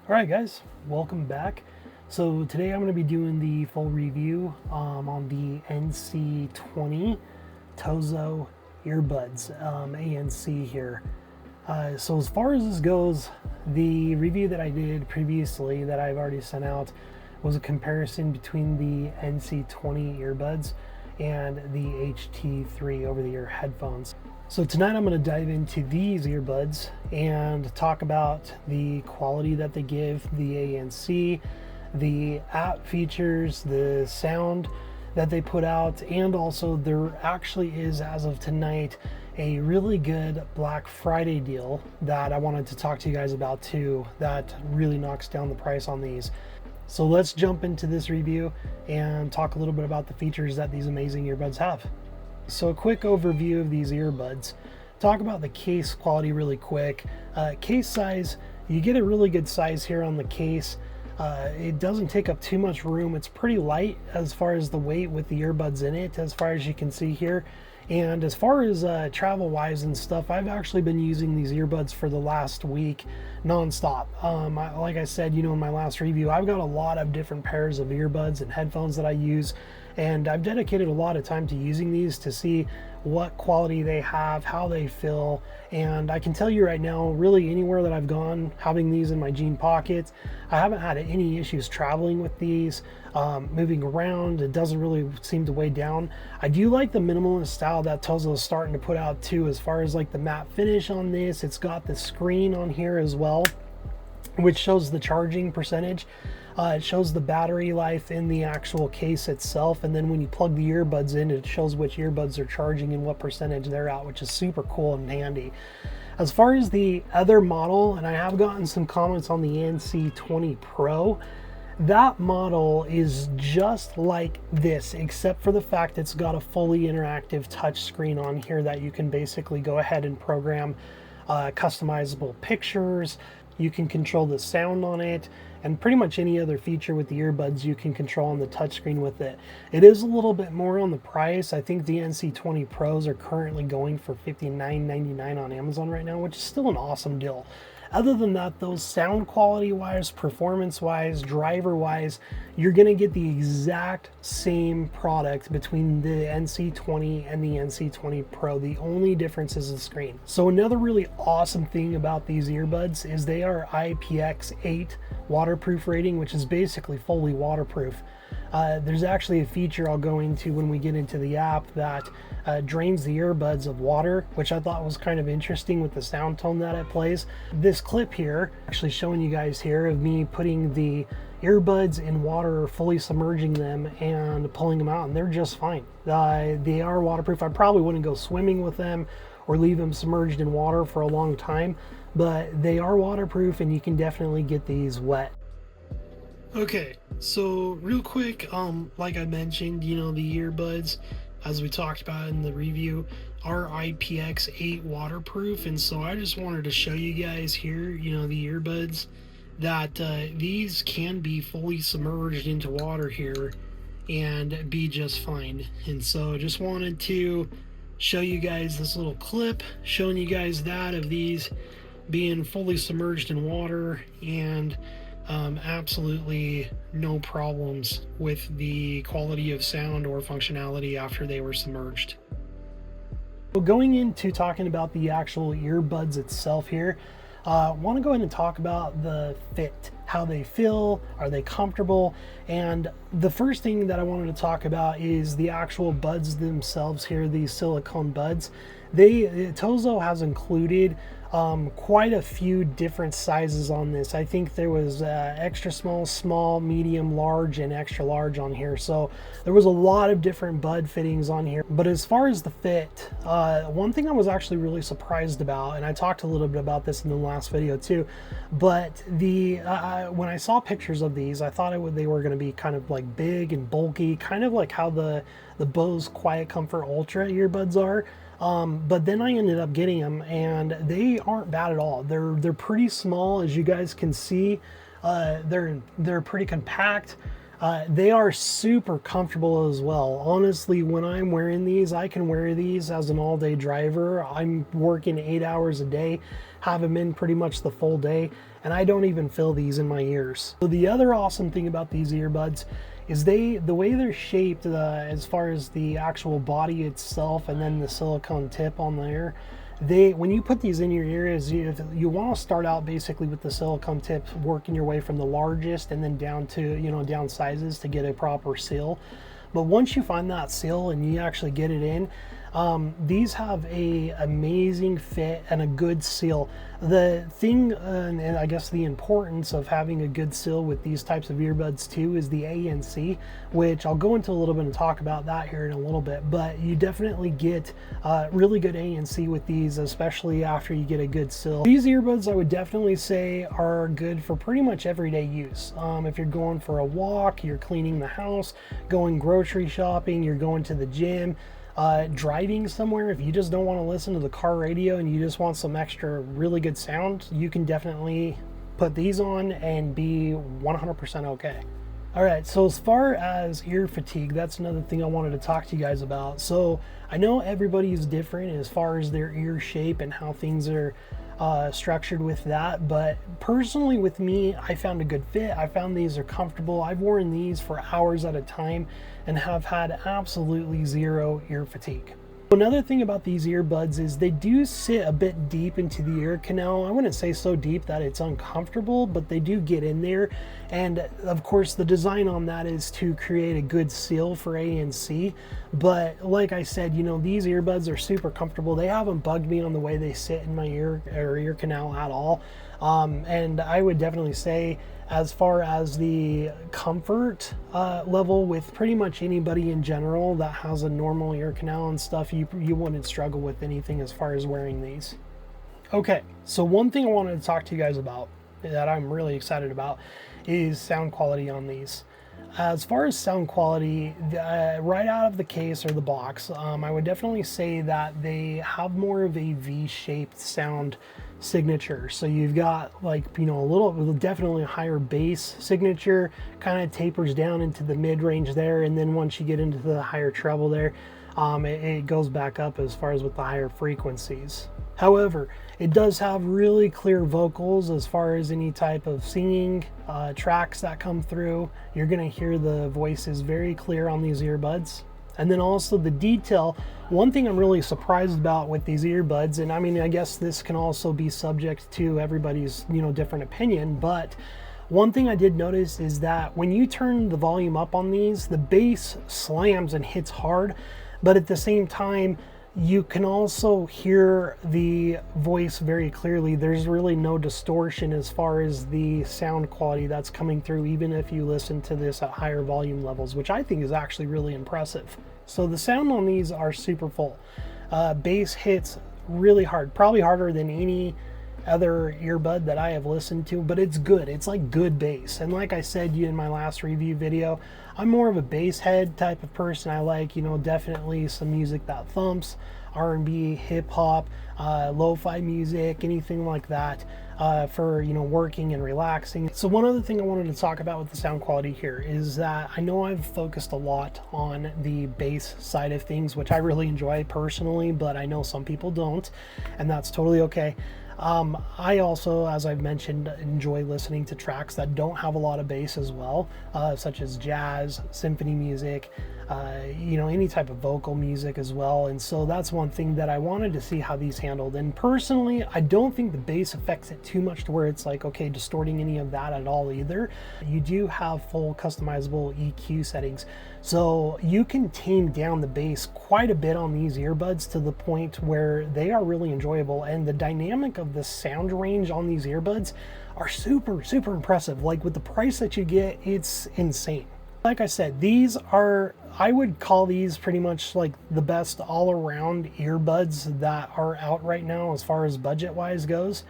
Alright guys, welcome back. So today I'm going to be doing the full review on the NC20 TOZO earbuds, ANC here. So as far as this goes, the review that I did previously that I've already sent out was a comparison between the NC20 earbuds and the HT3 over-the-ear headphones. So tonight I'm going to dive into these earbuds and talk about the quality that they give, the ANC, the app features, the sound that they put out, and also there actually is, as of tonight, a really good Black Friday deal that I wanted to talk to you guys about too, that really knocks down the price on these. So let's jump into this review and talk a little bit about the features that these amazing earbuds have. So a quick overview of these earbuds. Talk about the case quality really quick. Case size, you get a really good size here on the case. It doesn't take up too much room. It's pretty light as far as the weight with the earbuds in it, as far as you can see here. And as far as travel wise and stuff, I've actually been using these earbuds for the last week non-stop. Like I said, in my last review, I've got a lot of different pairs of earbuds and headphones that I use, and I've dedicated a lot of time to using these to see what quality they have, how they feel. And I can tell you right now, really anywhere that I've gone having these in my jean pockets, I haven't had any issues traveling with these, moving around. It doesn't really seem to weigh down. I do like the minimalist style that TOZO is starting to put out too, as far as like the matte finish on this. It's got the screen on here as well, which shows the charging percentage. It shows the battery life in the actual case itself, and then when you plug the earbuds in, it shows which earbuds are charging and what percentage they're at, which is super cool and handy. As far as the other model, and I have gotten some comments on the ANC20 Pro, that model is just like this, except for the fact it's got a fully interactive touch screen on here that you can basically go ahead and program customizable pictures. You can control the sound on it, and pretty much any other feature with the earbuds you can control on the touchscreen with it. It is a little bit more on the price. I think the NC20 Pros are currently going for $59.99 on Amazon right now, which is still an awesome deal. Other than that, though, sound quality wise, performance wise, driver wise, you're going to get the exact same product between the NC20 and the NC20 Pro. The only difference is the screen. So another really awesome thing about these earbuds is they are IPX8 waterproof rating, which is basically fully waterproof. There's actually a feature I'll go into when we get into the app that drains the earbuds of water, which I thought was kind of interesting with the sound tone that it plays. This clip here, actually showing you guys here of me putting the earbuds in water, fully submerging them and pulling them out, and they're just fine. They are waterproof. I probably wouldn't go swimming with them or leave them submerged in water for a long time, but they are waterproof and you can definitely get these wet. Okay, so real quick, like I mentioned, the earbuds, as we talked about in the review, are IPX8 waterproof, and so I just wanted to show you guys here, the earbuds, that these can be fully submerged into water here and be just fine. And so I just wanted to show you guys this little clip showing you guys that of these being fully submerged in water, and absolutely no problems with the quality of sound or functionality after they were submerged. So going into talking about the actual earbuds itself here, I want to go ahead and talk about the fit, how they feel, are they comfortable, and the first thing that I wanted to talk about is the actual buds themselves here, these silicone buds. TOZO has included quite a few different sizes on this. I think there was extra small, small, medium, large, and extra large on here. So there was a lot of different bud fittings on here. But as far as the fit, one thing I was actually really surprised about, and I talked a little bit about this in the last video too, but when I saw pictures of these, I thought they were going to be kind of like big and bulky, kind of like how the Bose Quiet Comfort Ultra earbuds are. But then I ended up getting them, and they aren't bad at all. They're pretty small, as you guys can see. They're pretty compact. They are super comfortable as well. Honestly, when I'm wearing these, I can wear these as an all-day driver. I'm working 8 hours a day, have them in pretty much the full day, and I don't even feel these in my ears. So the other awesome thing about these earbuds is the way they're shaped, as far as the actual body itself and then the silicone tip on there. When you put these in your ears, you want to start out basically with the silicone tips, working your way from the largest and then down to, down sizes to get a proper seal. But once you find that seal and you actually get it in, these have a amazing fit and a good seal. The thing, and I guess the importance of having a good seal with these types of earbuds too, is the ANC, which I'll go into a little bit and talk about that here in a little bit. But you definitely get really good ANC with these, especially after you get a good seal. These earbuds, I would definitely say, are good for pretty much everyday use. If you're going for a walk, you're cleaning the house, going grocery shopping, you're going to the gym, driving somewhere, if you just don't want to listen to the car radio and you just want some extra really good sound, you can definitely put these on and be 100% okay. All right, so as far as ear fatigue, that's another thing I wanted to talk to you guys about. So I know everybody is different as far as their ear shape and how things are structured with that, but personally with me, I found a good fit. I found these are comfortable. I've worn these for hours at a time and have had absolutely zero ear fatigue. Another thing about these earbuds is they do sit a bit deep into the ear canal. I wouldn't say so deep that it's uncomfortable, but they do get in there. And of course, the design on that is to create a good seal for ANC. But like I said, these earbuds are super comfortable. They haven't bugged me on the way they sit in my ear or ear canal at all. And I would definitely say, as far as the comfort level with pretty much anybody in general that has a normal ear canal and stuff, you wouldn't struggle with anything as far as wearing these. Okay, so one thing I wanted to talk to you guys about that I'm really excited about is sound quality on these. As far as sound quality, right out of the case or the box, I would definitely say that they have more of a V-shaped sound signature. So you've got definitely a higher bass signature, kind of tapers down into the mid-range there, and then once you get into the higher treble there, it goes back up as far as with the higher frequencies. However, it does have really clear vocals as far as any type of singing tracks that come through. You're going to hear the voices very clear on these earbuds. And then also the detail. One thing I'm really surprised about with these earbuds, and I mean, I guess this can also be subject to everybody's, different opinion, but one thing I did notice is that when you turn the volume up on these, the bass slams and hits hard, but at the same time, you can also hear the voice very clearly. There's really no distortion as far as the sound quality that's coming through, even if you listen to this at higher volume levels, which I think is actually really impressive. So the sound on these are super full. Bass hits really hard, probably harder than any other earbud that I have listened to, but it's good. It's like good bass. And like I said in my last review video, I'm more of a bass head type of person. I like, definitely some music that thumps, R&B, hip hop, lo-fi music, anything like that for, working and relaxing. So one other thing I wanted to talk about with the sound quality here is that I know I've focused a lot on the bass side of things, which I really enjoy personally, but I know some people don't, and that's totally okay. I also, as I've mentioned, enjoy listening to tracks that don't have a lot of bass as well, such as jazz, symphony music, any type of vocal music as well. And so that's one thing that I wanted to see how these handled. And personally, I don't think the bass affects it too much to where it's like, okay, distorting any of that at all either. You do have full customizable EQ settings. So you can tame down the bass quite a bit on these earbuds to the point where they are really enjoyable. And the dynamic of the sound range on these earbuds are super, super impressive. Like with the price that you get, it's insane. Like I said, I would call these pretty much like the best all-around earbuds that are out right now as far as budget-wise goes.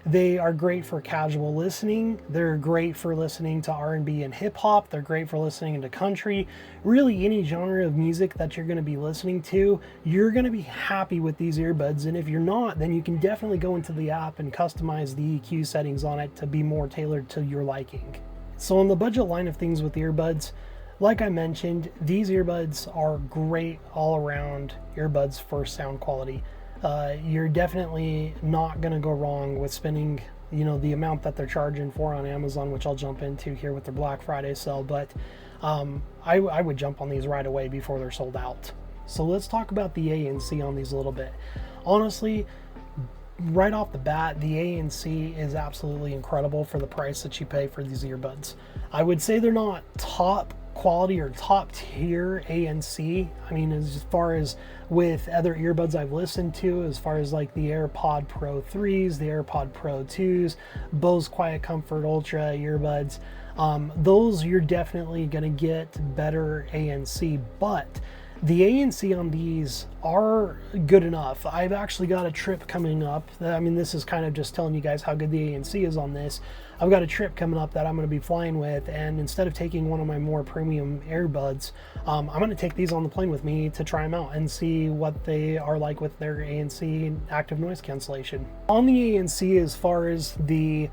They are great for casual listening. They're great for listening to R&B and hip hop. They're great for listening to country. Really any genre of music that you're going to be listening to, you're going to be happy with these earbuds. And if you're not, then you can definitely go into the app and customize the EQ settings on it to be more tailored to your liking. So on the budget line of things with earbuds, like I mentioned, these earbuds are great all around earbuds for sound quality. You're definitely not going to go wrong with spending, the amount that they're charging for on Amazon, which I'll jump into here with their Black Friday sale. But I would jump on these right away before they're sold out. So let's talk about the ANC on these a little bit. Honestly, right off the bat, the ANC is absolutely incredible for the price that you pay for these earbuds. I would say they're not top quality or top tier ANC. I mean, as far as with other earbuds I've listened to, as far as like the AirPod Pro 3s, the AirPod Pro 2s, Bose Quiet Comfort Ultra earbuds, those you're definitely going to get better ANC, but the ANC on these are good enough. I've actually got a trip coming up. I mean, this is kind of just telling you guys how good the ANC is on this. I've got a trip coming up that I'm going to be flying with, and instead of taking one of my more premium earbuds, I'm going to take these on the plane with me to try them out and see what they are like with their ANC active noise cancellation. On the ANC, as far as the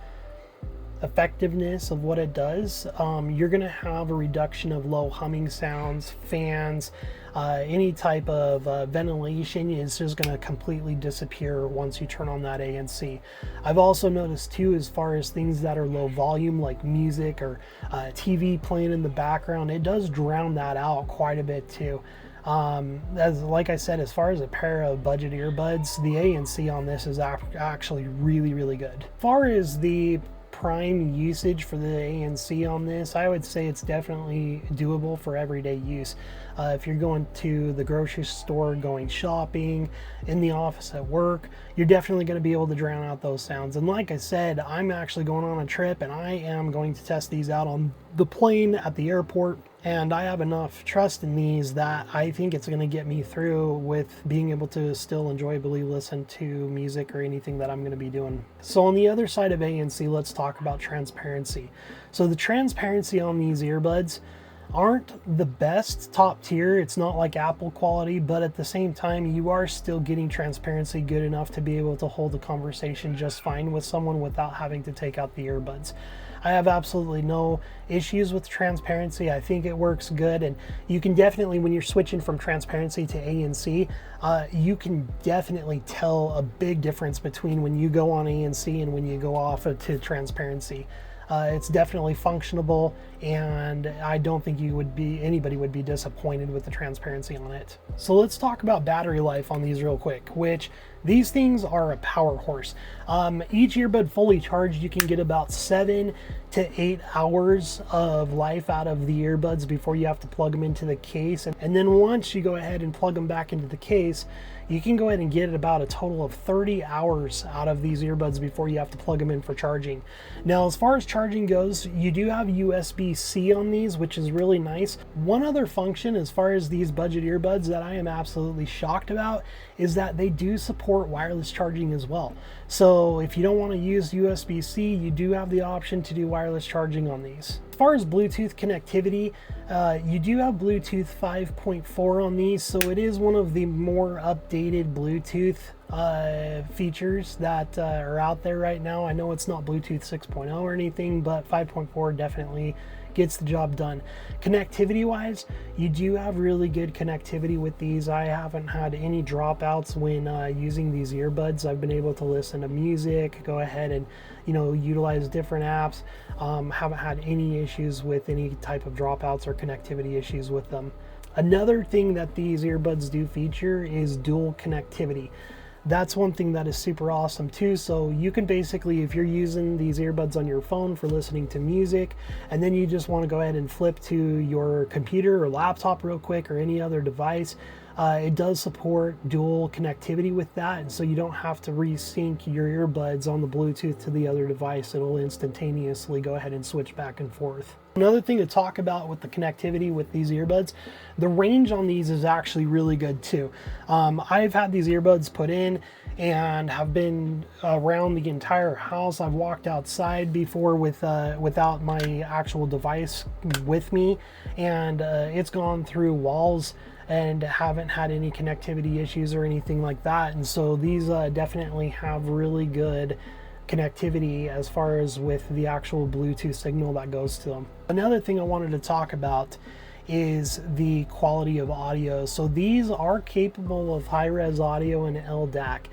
effectiveness of what it does, you're going to have a reduction of low humming sounds, fans, any type of ventilation is just going to completely disappear once you turn on that ANC. I've also noticed too, as far as things that are low volume like music or TV playing in the background, it does drown that out quite a bit too. Like I said, as far as a pair of budget earbuds, the ANC on this is actually really good. As far as the prime usage for the ANC on this, I would say it's definitely doable for everyday use. If you're going to the grocery store, going shopping, in the office, at work, you're definitely going to be able to drown out those sounds. And like I said, I'm actually going on a trip and I am going to test these out on the plane at the airport. And I have enough trust in these that I think it's going to get me through with being able to still enjoyably listen to music or anything that I'm going to be doing. So on the other side of ANC, let's talk about transparency. So the transparency on these earbuds aren't the best top tier. It's not like Apple quality, but at the same time, you are still getting transparency good enough to be able to hold a conversation just fine with someone without having to take out the earbuds. I have absolutely no issues with transparency. I think it works good, and you can definitely, when you're switching from transparency to ANC, you can definitely tell a big difference between when you go on ANC and when you go off to transparency. It's definitely functionable, and I don't think anybody would be disappointed with the transparency on it. So let's talk about battery life on these real quick, which these things are a power horse. Each earbud fully charged, you can get about 7 to 8 hours of life out of the earbuds before you have to plug them into the case. And then once you go ahead and plug them back into the case, you can go ahead and get about a total of 30 hours out of these earbuds before you have to plug them in for charging. Now, as far as charging goes, you do have USB-C on these, which is really nice. One other function as far as these budget earbuds that I am absolutely shocked about is that they do support wireless charging as well. So if you don't want to use USB-C, you do have the option to do wireless charging on these. As far as Bluetooth connectivity, you do have Bluetooth 5.4 on these, so it is one of the more updated Bluetooth features that are out there right now. I know it's not Bluetooth 6.0 or anything, but 5.4 definitely gets the job done. Connectivity wise, you do have really good connectivity with these. I haven't had any dropouts when using these earbuds. I've been able to listen to music, go ahead and utilize different apps. Haven't had any issues with any type of dropouts or connectivity issues with them. Another thing that these earbuds do feature is dual connectivity. That's one thing that is super awesome too. So you can basically, if you're using these earbuds on your phone for listening to music, and then you just want to go ahead and flip to your computer or laptop real quick or any other device, it does support dual connectivity with that, and so you don't have to resync your earbuds on the Bluetooth to the other device. It'll instantaneously go ahead and switch back and forth. Another thing to talk about with the connectivity with these earbuds, the range on these is actually really good too. I've had these earbuds put in and have been around the entire house. I've walked outside before without my actual device with me, and it's gone through walls and haven't had any connectivity issues or anything like that. And so these definitely have really good connectivity as far as with the actual Bluetooth signal that goes to them. Another thing I wanted to talk about is the quality of audio. So these are capable of high-res audio and LDAC.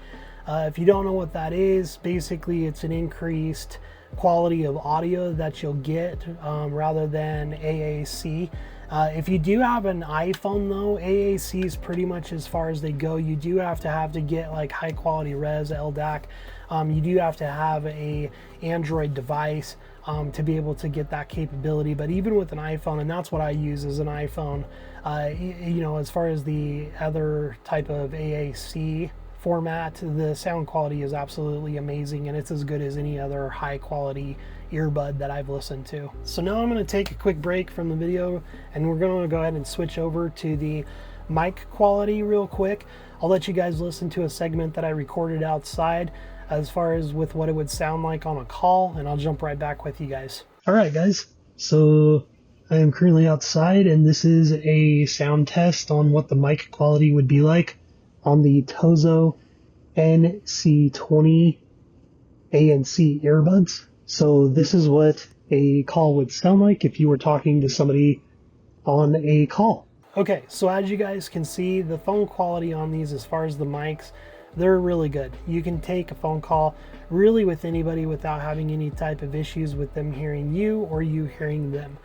If you don't know what that is, basically it's an increased quality of audio that you'll get rather than AAC. If you do have an iPhone though, AAC is pretty much as far as they go. You do have to get like high quality res LDAC. You do have to have a Android device to be able to get that capability. But even with an iPhone, and that's what I use as an iPhone, you know, as far as the other type of AAC format, the sound quality is absolutely amazing, and it's as good as any other high quality earbud that I've listened to. So now I'm going to take a quick break from the video, and we're going to go ahead and switch over to the mic quality real quick. I'll let you guys listen to a segment that I recorded outside as far as with what it would sound like on a call, and I'll jump right back with you guys. All right, guys. So I am currently outside, and this is a sound test on what the mic quality would be like on the TOZO NC20 ANC earbuds. So this is what a call would sound like if you were talking to somebody on a call. Okay, so as you guys can see, the phone quality on these as far as the mics, they're really good. You can take a phone call really with anybody without having any type of issues with them hearing you or you hearing them.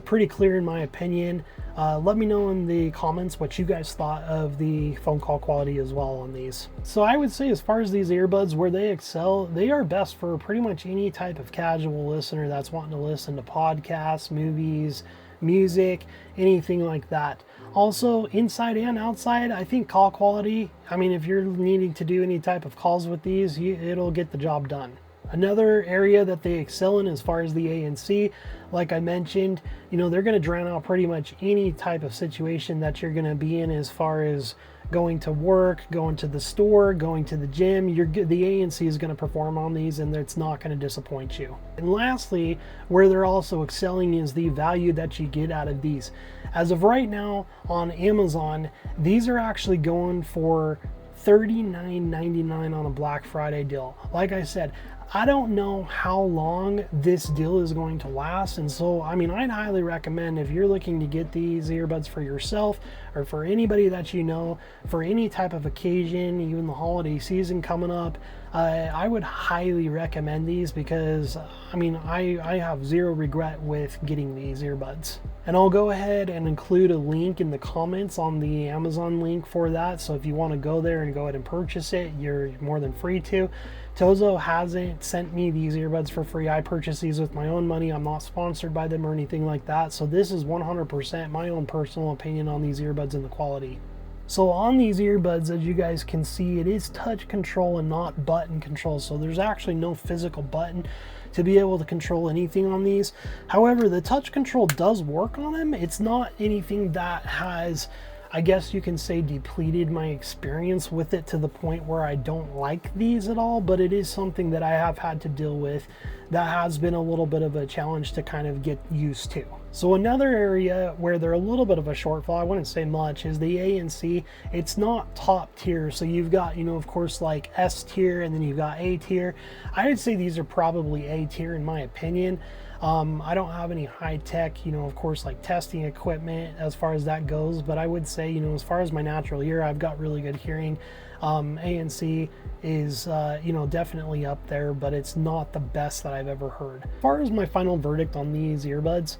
Pretty clear in my opinion. Let me know in the comments what you guys thought of the phone call quality as well on these. So I would say as far as these earbuds, where they excel, they are best for pretty much any type of casual listener that's wanting to listen to podcasts, movies, music, anything like that. Also, inside and outside, I think call quality, I mean, if you're needing to do any type of calls with these, it'll get the job done. Another area that they excel in as far as the ANC, like I mentioned, you know, they're going to drown out pretty much any type of situation that you're going to be in as far as going to work, going to the store, going to the gym. The ANC is going to perform on these, and it's not going to disappoint you. And lastly, where they're also excelling is the value that you get out of these. As of right now on Amazon, these are actually going for $39.99 on a Black Friday deal. Like I said, I don't know how long this deal is going to last, and so I mean, I'd highly recommend if you're looking to get these earbuds for yourself or for anybody that you know for any type of occasion, even the holiday season coming up, I would highly recommend these because I mean, I have zero regret with getting these earbuds. And I'll go ahead and include a link in the comments on the Amazon link for that, so if you want to go there and go ahead and purchase it, you're more than free to. TOZO hasn't sent me these earbuds for free. I purchased these with my own money. I'm not sponsored by them or anything like that. So this is 100% my own personal opinion on these earbuds and the quality. So on these earbuds, as you guys can see, it is touch control and not button control. So there's actually no physical button to be able to control anything on these. However, the touch control does work on them. It's not anything that has, I guess you can say, depleted my experience with it to the point where I don't like these at all, but it is something that I have had to deal with that has been a little bit of a challenge to kind of get used to. So another area where they're a little bit of a shortfall, I wouldn't say much, is the ANC. It's not top tier. So you've got, you know, of course, like S tier, and then you've got A tier. I would say these are probably A tier in my opinion. I don't have any high tech, you know, of course, like testing equipment as far as that goes, but I would say, you know, as far as my natural ear, I've got really good hearing. ANC is, you know, definitely up there, but it's not the best that I've ever heard. As far as my final verdict on these earbuds,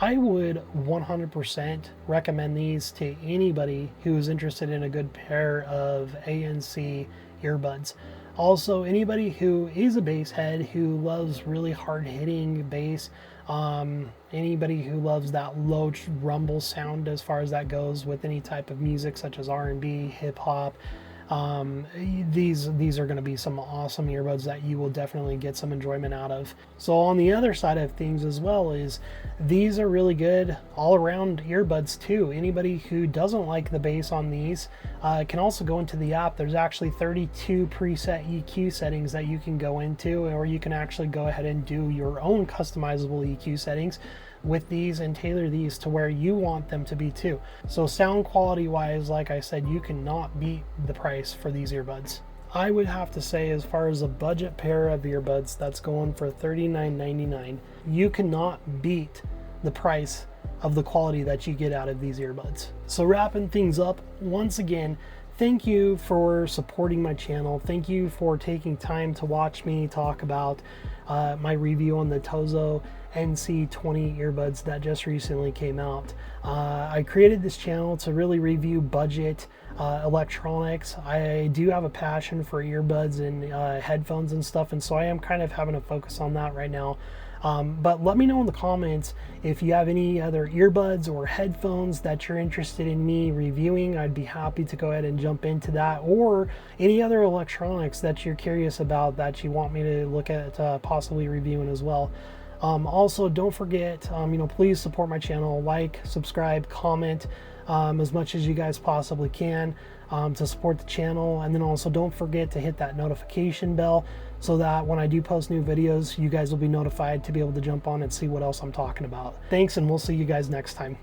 I would 100% recommend these to anybody who is interested in a good pair of ANC earbuds. Also, anybody who is a bass head, who loves really hard-hitting bass, anybody who loves that low rumble sound as far as that goes with any type of music such as R&B, hip-hop, these are going to be some awesome earbuds that you will definitely get some enjoyment out of. So on the other side of things as well is these are really good all-around earbuds too. Anybody who doesn't like the bass on these can also go into the app. There's actually 32 preset EQ settings that you can go into, or you can actually go ahead and do your own customizable EQ settings with these and tailor these to where you want them to be too. So sound quality wise, like I said, you cannot beat the price for these earbuds. I would have to say, as far as a budget pair of earbuds that's going for $39.99, you cannot beat the price of the quality that you get out of these earbuds. So wrapping things up, once again, thank you for supporting my channel. Thank you for taking time to watch me talk about my review on the TOZO NC20 earbuds that just recently came out. I created this channel to really review budget electronics. I do have a passion for earbuds and headphones and stuff, and so I am kind of having a focus on that right now. But let me know in the comments if you have any other earbuds or headphones that you're interested in me reviewing. I'd be happy to go ahead and jump into that, or any other electronics that you're curious about that you want me to look at possibly reviewing as well. Also, don't forget, please support my channel, like, subscribe, comment as much as you guys possibly can to support the channel. And then also don't forget to hit that notification bell so that when I do post new videos, you guys will be notified to be able to jump on and see what else I'm talking about. Thanks, and we'll see you guys next time.